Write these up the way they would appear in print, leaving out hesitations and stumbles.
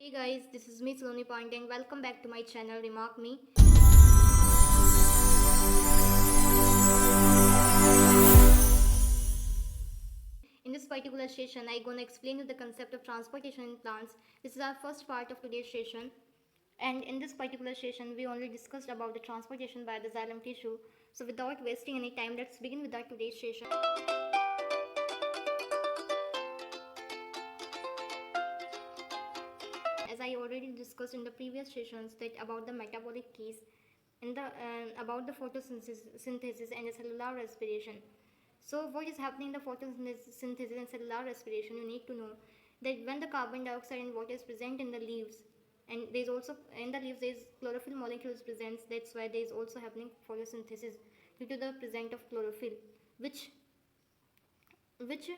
Hey guys, this is me Saloni Point and welcome back to my channel Remark Me. In this particular session, I'm gonna explain you the concept of transportation in plants. This is our first part of today's session. And in this particular session, we only discussed about the transportation by the xylem tissue. So without wasting any time, let's begin with our today's session. As I already discussed in the previous sessions that about the metabolic keys and about the photosynthesis and the cellular respiration. So what is happening in the photosynthesis and cellular respiration? You need to know that when the carbon dioxide and water is present in the leaves, and there is also in the leaves there is chlorophyll molecules present. That's why there is also happening photosynthesis due to the presence of chlorophyll, which which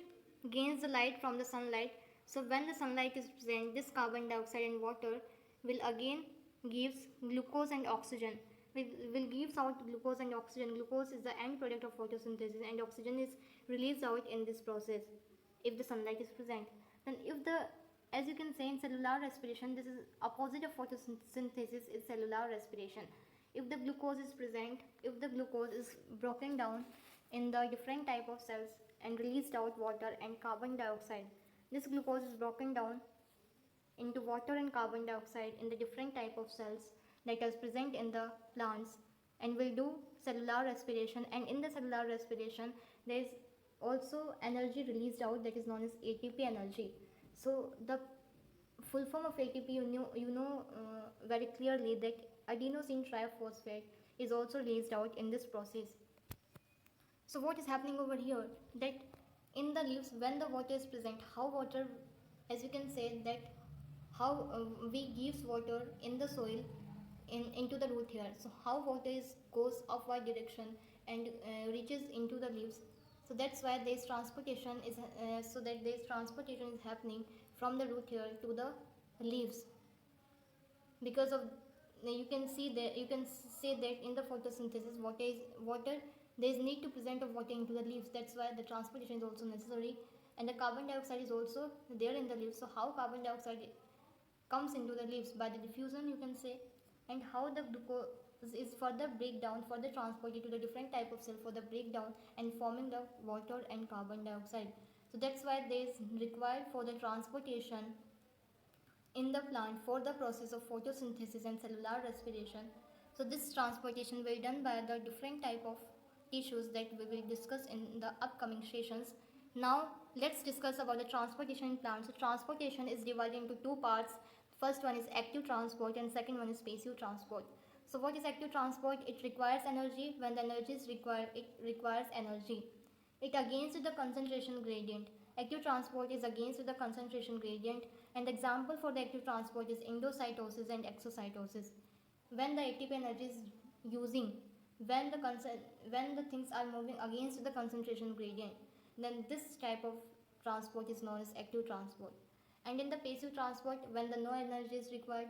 gains the light from the sunlight. So when the sunlight is present, this carbon dioxide and water will again gives glucose and oxygen. Will gives out glucose and oxygen. Glucose is the end product of photosynthesis and oxygen is released out in this process if the sunlight is present. Then if the, as you can say in cellular respiration, this is opposite of photosynthesis is cellular respiration. If the glucose is present, if the glucose is broken down in the different type of cells and released out water and carbon dioxide, this glucose is broken down into water and carbon dioxide in the different type of cells that is present in the plants and will do cellular respiration. And in the cellular respiration there is also energy released out that is known as ATP energy. So the full form of ATP, very clearly that adenosine triphosphate is also released out in this process. So what is happening over here, that in the leaves when the water is present, how water, as you can say that how we gives water in the soil into the root here. So how water is goes upward direction and reaches into the leaves. So that's why this transportation is happening from the root here to the leaves. Because of, you can see that, you can say that in the photosynthesis water there is need to present of water into the leaves. That's why the transportation is also necessary, and the carbon dioxide is also there in the leaves. So how carbon dioxide comes into the leaves? By the diffusion, you can say. And how the glucose is further breakdown, further transported to the different type of cell for the breakdown and forming the water and carbon dioxide. So that's why there is required for the transportation in the plant for the process of photosynthesis and cellular respiration. So this transportation will be done by the different type of tissues that we will discuss in the upcoming sessions. Now let's discuss about the transportation in plants. So transportation is divided into two parts. First one is active transport and second one is passive transport. So what is active transport? It requires energy. When the energy is required, it requires energy. It against the concentration gradient. Active transport is against the concentration gradient, and the example for the active transport is endocytosis and exocytosis. When the ATP energy is using, when the things are moving against the concentration gradient, then this type of transport is known as active transport. And in the passive transport, when the no energy is required,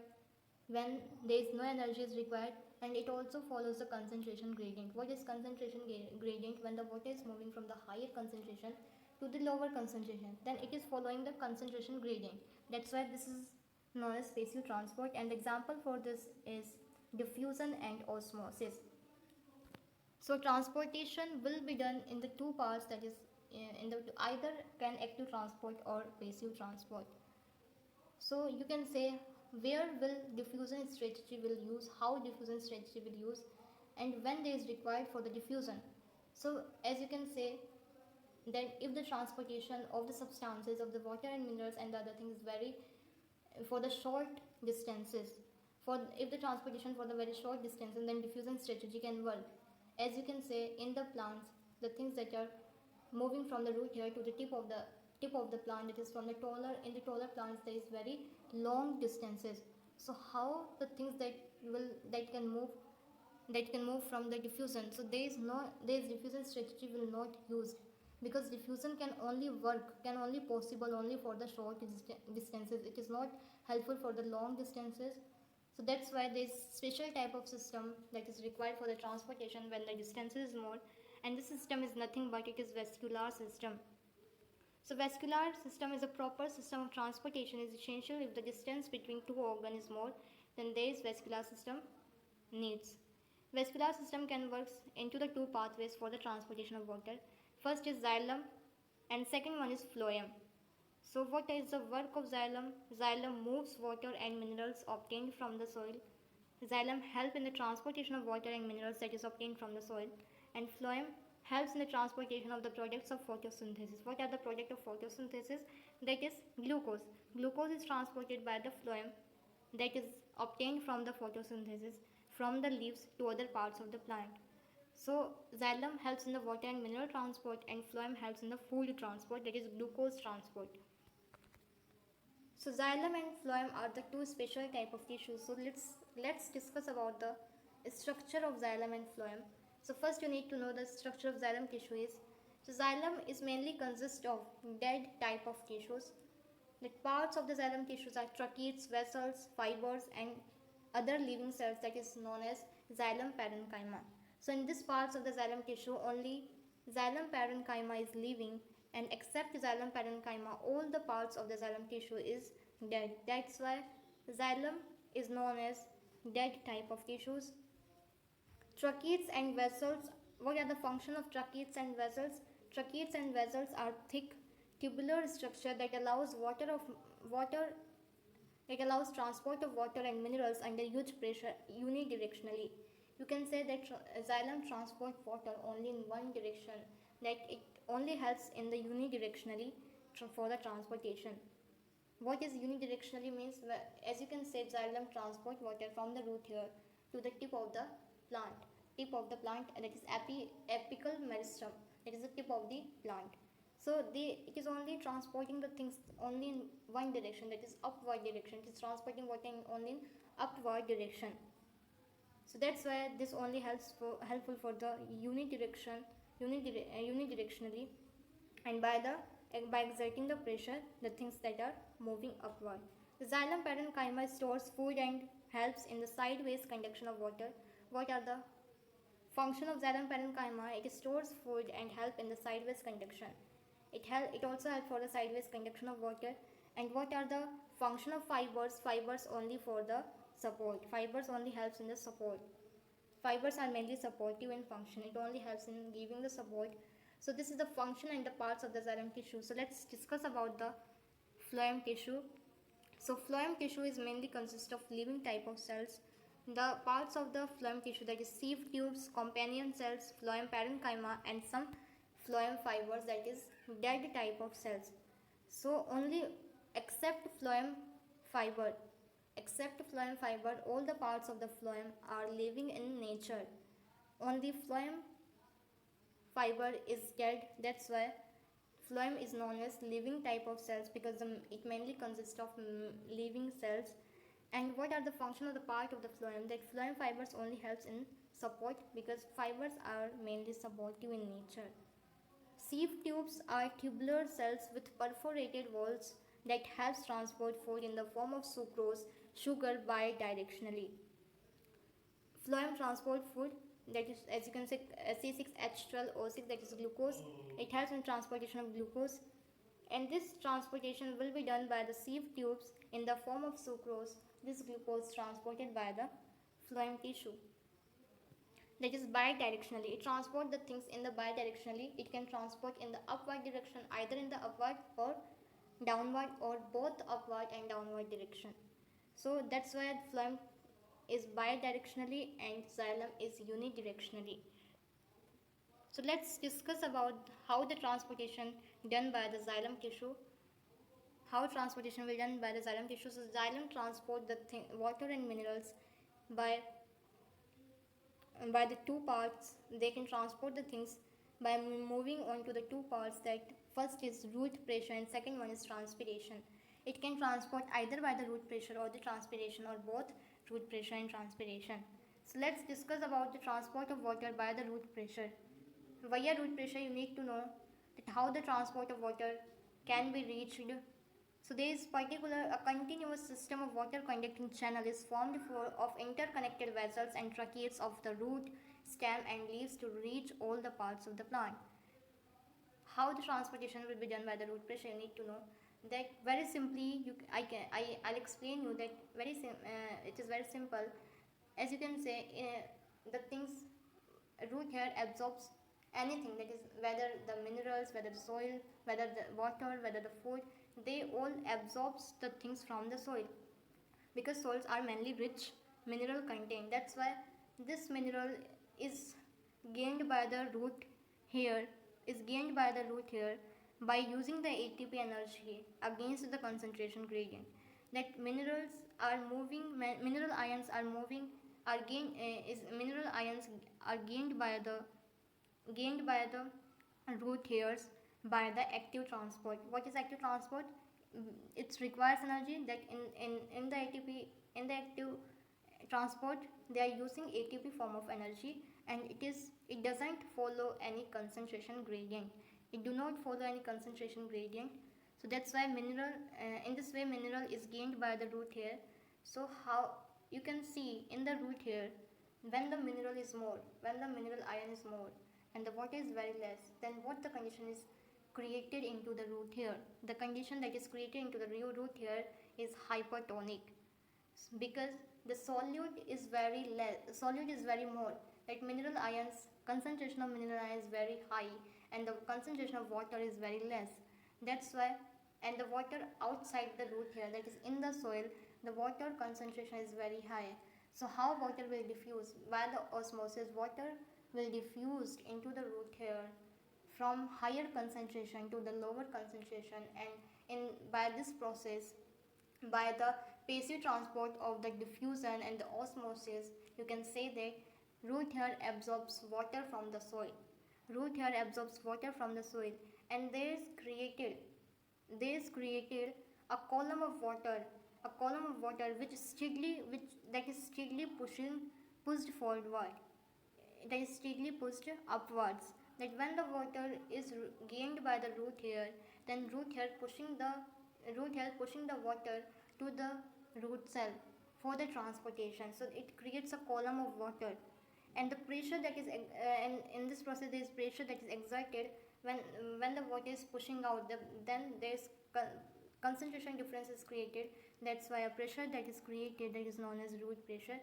when there is no energy is required, and it also follows the concentration gradient. What is concentration gradient? When the water is moving from the higher concentration to the lower concentration, then it is following the concentration gradient. That's why this is known as passive transport, and the example for this is diffusion and osmosis. So transportation will be done in the two parts, that is in the either can active transport or passive transport. So you can say where will diffusion strategy will use, how diffusion strategy will use, and when there is required for the diffusion. So as you can say that if the transportation of the substances of the water and minerals and the other things vary for the short distances, for if the transportation for the very short distances, then diffusion strategy can work. As you can say in the plants, the things that are moving from the root hair to the tip of the plant, it is from the taller, in the taller plants there is very long distances. So how the things that can move from the diffusion, so there is diffusion strategy will not use, because diffusion can only work, can only possible only for the short distances. It is not helpful for the long distances. So that's why there is special type of system that is required for the transportation when the distance is more, and this system is nothing but it is vesicular system. So vascular system is a proper system of transportation is essential if the distance between two organs is more than this vascular system needs. Vascular system can work into the two pathways for the transportation of water. First is xylem and second one is phloem. So what is the work of xylem? Xylem moves water and minerals obtained from the soil. Xylem helps in the transportation of water and minerals that is obtained from the soil. And phloem helps in the transportation of the products of photosynthesis. What are the products of photosynthesis? That is glucose. Glucose is transported by the phloem that is obtained from the photosynthesis from the leaves to other parts of the plant. So xylem helps in the water and mineral transport and phloem helps in the food transport, that is glucose transport. So xylem and phloem are the two special type of tissues. So let's discuss about the structure of xylem and phloem. So first you need to know the structure of xylem tissue is. So xylem is mainly consist of dead type of tissues. The parts of the xylem tissues are tracheids, vessels, fibers and other living cells that is known as xylem parenchyma. So in these parts of the xylem tissue only xylem parenchyma is living, and except xylem parenchyma all the parts of the xylem tissue is dead. That's why xylem is known as dead type of tissues. Tracheids and vessels. What are the function of tracheids and vessels? Tracheids and vessels are thick tubular structure that allows water it allows transport of water and minerals under huge pressure unidirectionally. You can say that xylem transport water only in one direction, that it only helps in the unidirectionally for the transportation. What is unidirectionally means? As you can say, xylem transport water from the root hair to the tip of the plant, that is apical meristem, that is the tip of the plant. So it is only transporting the things only in one direction, that is upward direction. It is transporting water only in upward direction. So that's why this only helpful for the unidirectionally, and by exerting the pressure, the things that are moving upward. The xylem parenchyma stores food and helps in the sideways conduction of water. What are the function of xylem parenchyma? It stores food and help in the sideways conduction. It also helps for the sideways conduction of water. And what are the function of fibers? Fibers only for the support. Fibers only helps in the support. Fibers are mainly supportive in function. It only helps in giving the support. So this is the function and the parts of the xylem tissue. So let's discuss about the phloem tissue. So phloem tissue is mainly consist of living type of cells. The parts of the phloem tissue, that is sieve tubes, companion cells, phloem parenchyma and some phloem fibers, that is dead type of cells. So only except phloem fiber, all the parts of the phloem are living in nature. Only phloem fiber is dead. That's why phloem is known as living type of cells, because it mainly consists of living cells. And what are the function of the part of the phloem? That phloem fibers only helps in support, because fibers are mainly supportive in nature. Sieve tubes are tubular cells with perforated walls that helps transport food in the form of sugar bidirectionally. Phloem transport food, that is, as you can say, C6H12O6, that is glucose. It helps in transportation of glucose, and this transportation will be done by the sieve tubes in the form of sucrose. This glucose transported by the phloem tissue, that is bidirectionally. It transports the things in the bidirectionally. It can transport in the upward direction, either in the upward or downward, or both upward and downward direction. So that's why phloem is bidirectionally and xylem is unidirectionally. So let's discuss about how the transportation done by the xylem tissue. How transportation will done by the xylem tissue. So xylem transport the water and minerals by the two parts. They can transport the things by moving on to the two parts, that first is root pressure and second one is transpiration. It can transport either by the root pressure or the transpiration, or both root pressure and transpiration. So let's discuss about the transport of water by the root pressure. Via root pressure, you need to know that how the transport of water can be reached. So there is a continuous system of water conducting channel is formed of interconnected vessels and tracheids of the root, stem and leaves to reach all the parts of the plant. how the transportation will be done by the root pressure, you need to know that very simply. I'll explain you that it is very simple. As you can say, the things, root hair absorbs anything, that is whether the minerals, whether the soil, whether the water, whether the food, they all absorbs the things from the soil, because soils are mainly rich mineral content. That's why this mineral is gained by the root hair, is gained by the root hair by using the ATP energy against the concentration gradient. That minerals are moving, mineral ions are moving, are gained, is mineral ions are gained by the root hairs by the active transport. What is active transport? It requires energy. That in the ATP, in the active transport, they are using ATP form of energy, and it doesn't follow any concentration gradient. It do not follow any concentration gradient. So that's why mineral, in this way mineral is gained by the root hair. So how you can see in the root hair, when the mineral is more, when the mineral ion is more and the water is very less, then what the condition is created into the root hair? The condition that is created into the root hair is hypertonic, because the solute is very less, solute is very more, like mineral ions, concentration of mineral ions is very high and the concentration of water is very less. That's why, and the water outside the root hair, that is in the soil, the water concentration is very high. So how water will diffuse? By the osmosis, water will diffuse into the root hair from higher concentration to the lower concentration, and in by this process, by the passive transport of the diffusion and the osmosis, you can say that root hair absorbs water from the soil. Root hair absorbs water from the soil, and there is created a column of water, a column of water which that is steadily pushed forward, that is steadily pushed upwards. That when the water is gained by the root hair, then root hair pushing the water to the root cell for the transportation. So it creates a column of water, and the pressure that is and in this process there is pressure that is exerted when the water is pushing out. Then there is concentration difference is created. That's why a pressure that is created, that is known as root pressure.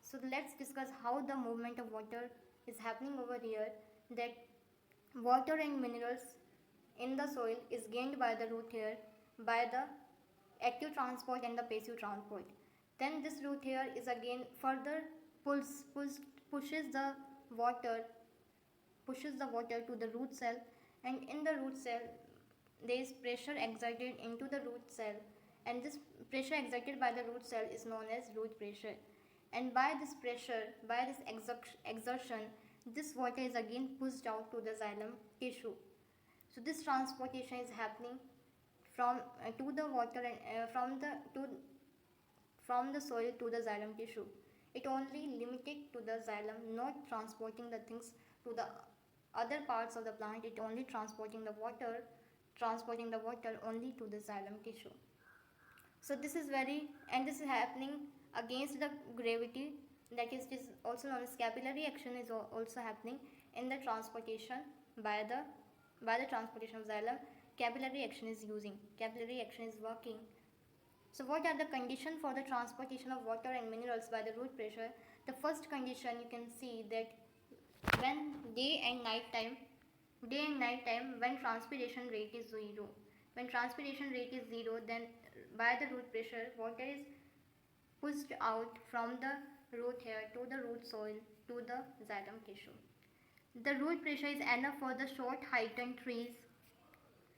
So let's discuss how the movement of water is happening over here. That water and minerals in the soil is gained by the root hair by the active transport and the passive transport. Then this root hair is again further pushes the water to the root cell, and in the root cell there is pressure exerted into the root cell, and this pressure exerted by the root cell is known as root pressure. And by this pressure, by this exertion, this water is again pushed out to the xylem tissue. So this transportation is happening from to the water and from the soil to the xylem tissue. It only limited to the xylem, not transporting the things to the other parts of the plant. It only transporting the water only to the xylem tissue. So this is happening against the gravity. That is also known as capillary action is also happening in the transportation by the transportation of xylem. Capillary action is working. So what are the conditions for the transportation of water and minerals by the root pressure? The first condition, you can see that when day and night time, when transpiration rate is zero, then by the root pressure, water is pushed out from the root hair to the root soil to the xylem tissue. The root pressure is enough for the short heightened trees.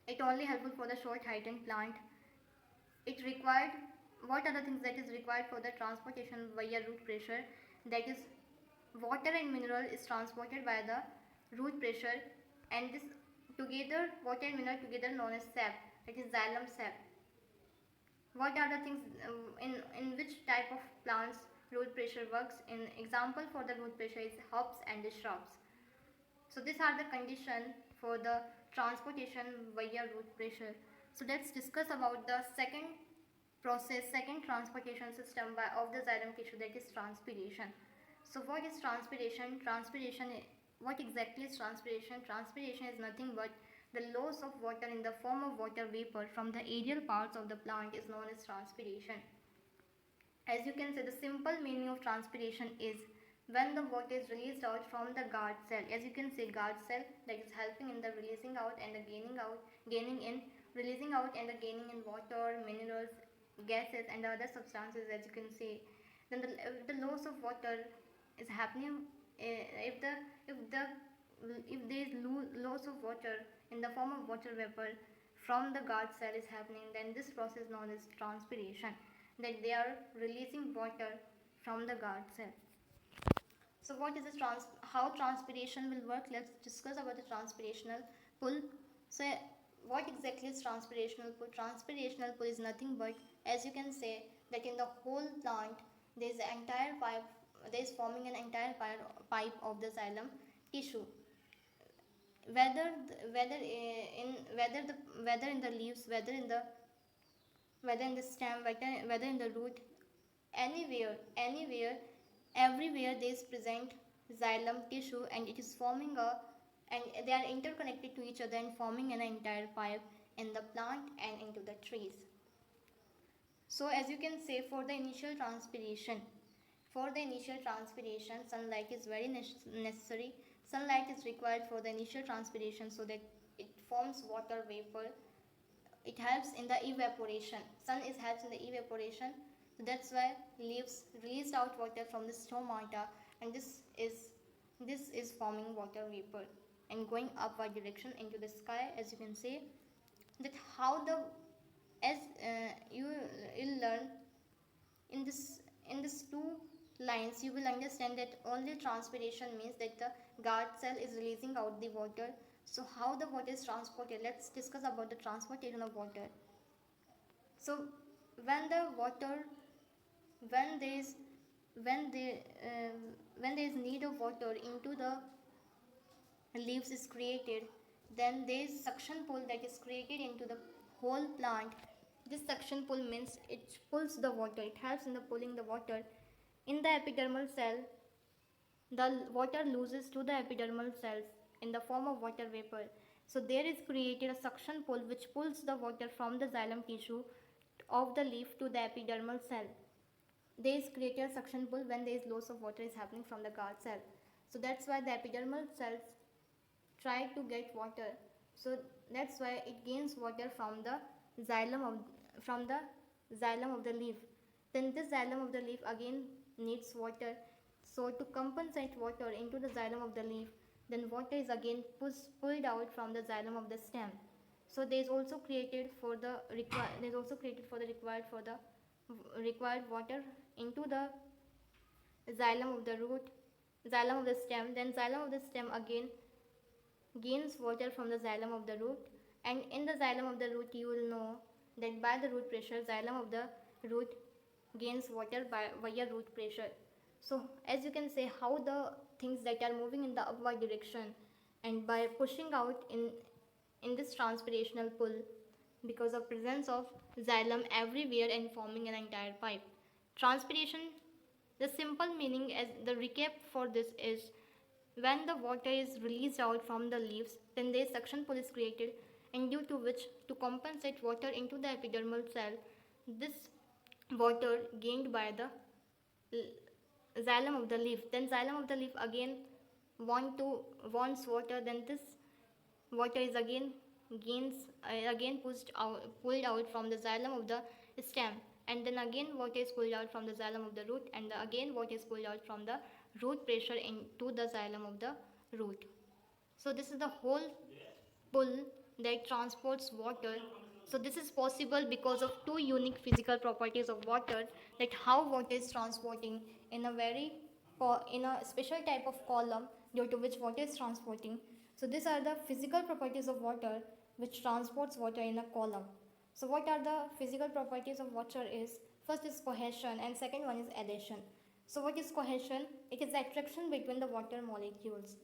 It only helpful for the short heightened plant. It required, what are the things that is required for the transportation via root pressure? That is, water and mineral is transported by the root pressure, and this together, water and mineral together known as sap, that is xylem sap. What are the things in which type of plants root pressure works? In example for the root pressure is hops and the shrubs. So these are the conditions for the transportation via root pressure. So let's discuss about the second transportation system of the xylem tissue, that is transpiration. So what is transpiration? What exactly is transpiration? Transpiration is nothing but The loss of water in the form of water vapor from the aerial parts of the plant is known as transpiration. As you can say, the simple meaning of transpiration is when the water is released out from the guard cell. As you can say, guard cell that is helping in the releasing out and the gaining in, releasing out and the gaining in water, minerals, gases and other substances. As you can say, then the loss of water is happening if the if there is loss of water in the form of water vapor from the guard cell is happening, then this process is known as transpiration, that they are releasing water from the guard cell. So what is this how transpiration will work? Let's discuss about the transpirational pull. So what exactly is transpirational pull? Transpirational pull is nothing but, as you can say, that in the whole plant there is an entire pipe, there is forming an entire pipe of the xylem tissue. Whether in the leaves, whether in the stem, whether in the root, anywhere, everywhere there is present xylem tissue, and it is forming a, and they are interconnected to each other and forming an entire pipe in the plant and into the trees. So as you can say, for the initial transpiration, sunlight is very necessary. Sunlight is required for the initial transpiration so that it forms water vapor. It helps in the evaporation. Sun is helps in the evaporation. So that's why leaves released out water from the stomata, and this is forming water vapor and going upward direction into the sky. As you can see, that how the as you will learn in this two lines, you will understand that only transpiration means that the guard cell is releasing out the water. So how the water is transported? Let's discuss about the transportation of water. So when the water, when there is when there is need of water into the leaves is created, then there is suction pull that is created into the whole plant. This suction pull means it pulls the water, it helps in the pulling the water. In the epidermal cell, the water loses to the epidermal cells in the form of water vapor. So there is created a suction pull which pulls the water from the xylem tissue of the leaf to the epidermal cell. There is created a suction pull when there is loss of water is happening from the guard cell. So that's why the epidermal cells try to get water. So that's why it gains water from the xylem of the leaf. Then this xylem of the leaf again needs water. So to compensate water into the xylem of the leaf, then water is again pulled out from the xylem of the stem. So there is also created for the required water into the xylem of the root, xylem of the stem. Then xylem of the stem again gains water from the xylem of the root, and in the xylem of the root you will know that by the root pressure, xylem of the root gains water via root pressure. So as you can say, how the things that are moving in the upward direction, and by pushing out in this transpirational pull, because of presence of xylem everywhere and forming an entire pipe. Transpiration, the simple meaning as the recap for this is, when the water is released out from the leaves, then the suction pull is created, and due to which, to compensate water into the epidermal cell, this water gained by the xylem of the leaf. Then xylem of the leaf again wants water. Then this water is again pulled out from the xylem of the stem, and then again water is pulled out from the xylem of the root, and again water is pulled out from the root pressure into the xylem of the root. So this is the whole pull that transports water. So this is possible because of two unique physical properties of water, that how water is transporting in a special type of column due to which water is transporting. So these are the physical properties of water which transports water in a column. So what are the physical properties of water is, first is cohesion and second one is adhesion. So what is cohesion? It is the attraction between the water molecules.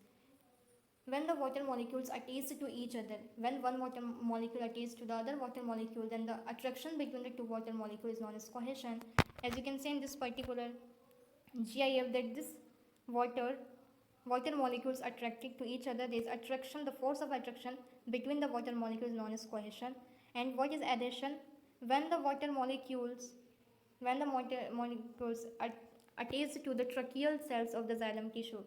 When the water molecules attach to each other, when one water molecule attaches to the other water molecule, then the attraction between the two water molecules is known as cohesion. As you can see in this particular GIF, that this water water molecules attracted to each other, there is attraction. The force of attraction between the water molecules is known as cohesion. And what is adhesion? When the water molecules attach to the tracheal cells of the xylem tissue,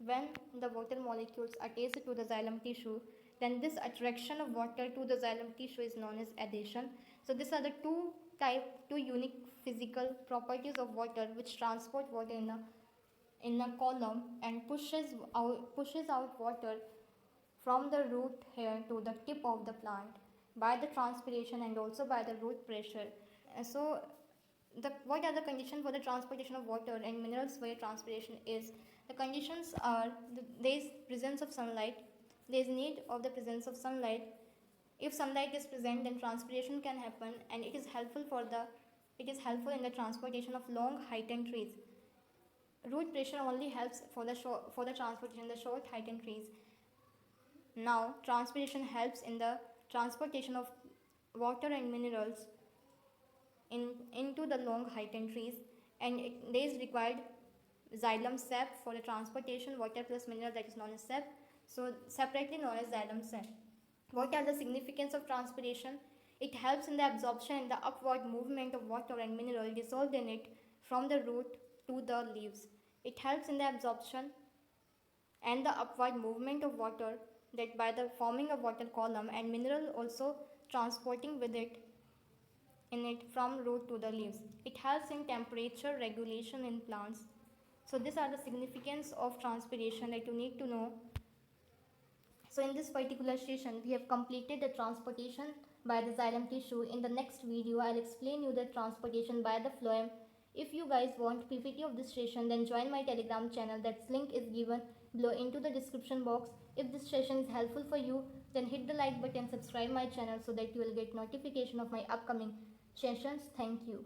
when the water molecules attach to the xylem tissue, then this attraction of water to the xylem tissue is known as adhesion. So these are the two unique physical properties of water which transport water in a column and pushes out water from the root hair to the tip of the plant by the transpiration and also by the root pressure. So what are the conditions for the transportation of water and minerals via transpiration is, the conditions are there is presence of sunlight, there is need of the presence of sunlight. If sunlight is present, then transpiration can happen, and it is helpful in the transportation of long heightened trees. Root pressure only helps for the transportation the short heightened trees. Now transpiration helps in the transportation of water and minerals into the long heightened trees, and there is required xylem sap for the transportation, water plus mineral, that is known as sap, so separately known as xylem sap. What are the significance of transpiration? It helps in the absorption and the upward movement of water and mineral dissolved in it from the root to the leaves. It helps in the absorption and the upward movement of water, that by the forming of water column, and mineral also transporting with it in it from root to the leaves. It helps in temperature regulation in plants. So these are the significance of transpiration that you need to know. So in this particular session, we have completed the transportation by the xylem tissue. In the next video, I'll explain you the transportation by the phloem. If you guys want PPT of this session, then join my Telegram channel. That link is given below into the description box. If this session is helpful for you, then hit the like button, subscribe my channel so that you will get notification of my upcoming sessions. Thank you.